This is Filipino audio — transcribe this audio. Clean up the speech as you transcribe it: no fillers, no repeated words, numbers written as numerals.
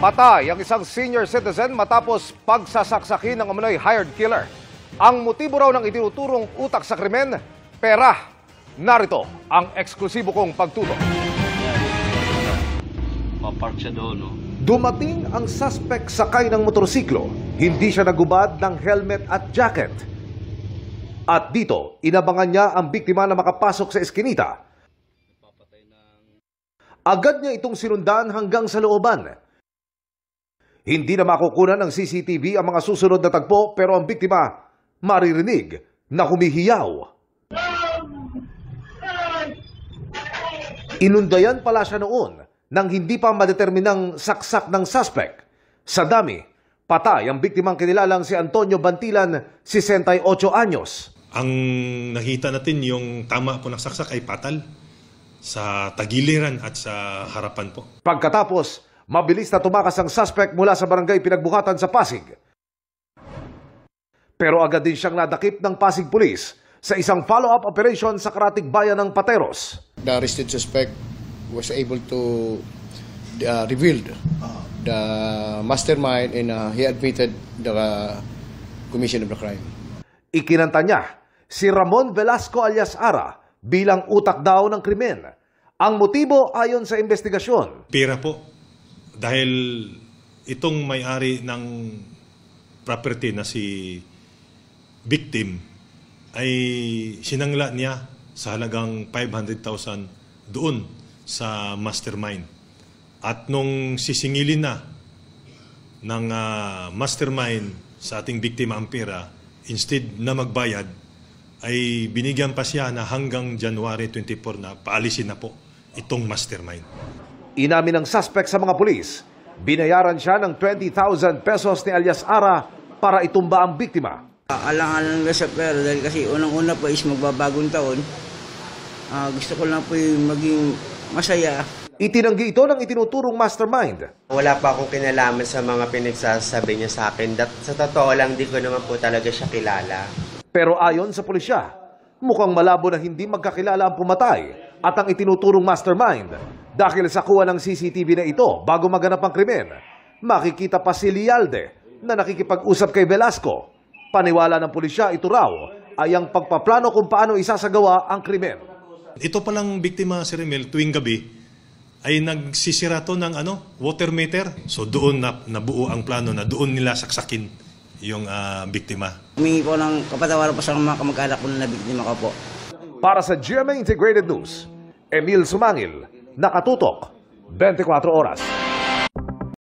Patay ang isang senior citizen matapos pagsasaksakin ng umano'y hired killer. Ang motibo raw ng itinuturong utak sa krimen, pera. Narito ang eksklusibo kong pagtutok. Mapark siya doon, no? Dumating ang suspect sakay ng motorsiklo. Hindi siya nagubad ng helmet at jacket. At dito, inabangan niya ang biktima na makapasok sa eskinita. Agad niya itong sinundan hanggang sa looban. Hindi na makukunan ng CCTV ang mga susunod na tagpo pero ang biktima maririnig na humihiyaw. Inundayan pala siya noon nang hindi pa madeterminang saksak ng suspect. Sa dami, patay ang biktimang kinilalang si Antonio Bantilan, 68 anyos. Ang nakita natin yung tama po ng saksak ay patal sa tagiliran at sa harapan po. Pagkatapos, mabilis na tumakas ang suspect mula sa barangay Pinagbuhatan sa Pasig. Pero agad din siyang nadakip ng Pasig Police sa isang follow-up operation sa karatig bayan ng Pateros. The arrested suspect was able to reveal the mastermind and he admitted the commission of the crime. Ikinanta niya si Ramon Velasco alias Ara bilang utak daw ng krimen. Ang motibo ayon sa investigasyon. Pera po. Dahil itong may-ari ng property na si victim ay sinangla niya sa halagang 500,000 doon sa mastermind. At nung sisingilin na ng mastermind sa ating biktima ang pera, instead na magbayad, ay binigyan pa siya na hanggang January 24 na paalisin na po itong mastermind. Inamin ng suspect sa mga pulis, binayaran siya ng 20,000 pesos ni alias Ara para itumba ang biktima. Alang-alang lang sa pera dahil kasi unang-una po is magbabagong taon. Gusto ko lang po yung maging masaya. Itinanggi ito ng itinuturong mastermind. Wala pa akong kinalaman sa mga pinagsasabi niya sa akin. Sa totoo lang, di ko naman po talaga siya kilala. Pero ayon sa pulisya, mukhang malabo na hindi magkakilala ang pumatay at ang itinuturong mastermind. Dahil sa kuha ng CCTV na ito bago maganap ang krimen, makikita pa si Lialde na nakikipag-usap kay Velasco. Paniwala ng pulisya, ito raw ay ang pagpaplano kung paano isasagawa ang krimen. Ito palang biktima, Sir Emil, tuwing gabi ay nagsisira to ng water meter. So doon nabuo ang plano na doon nila saksakin yung biktima. Humingi po ng kapatawaran po sa mga kamag-anak ko na biktima ko po. Para sa GMA Integrated News, Emil Sumangil, nakatutok 24 oras.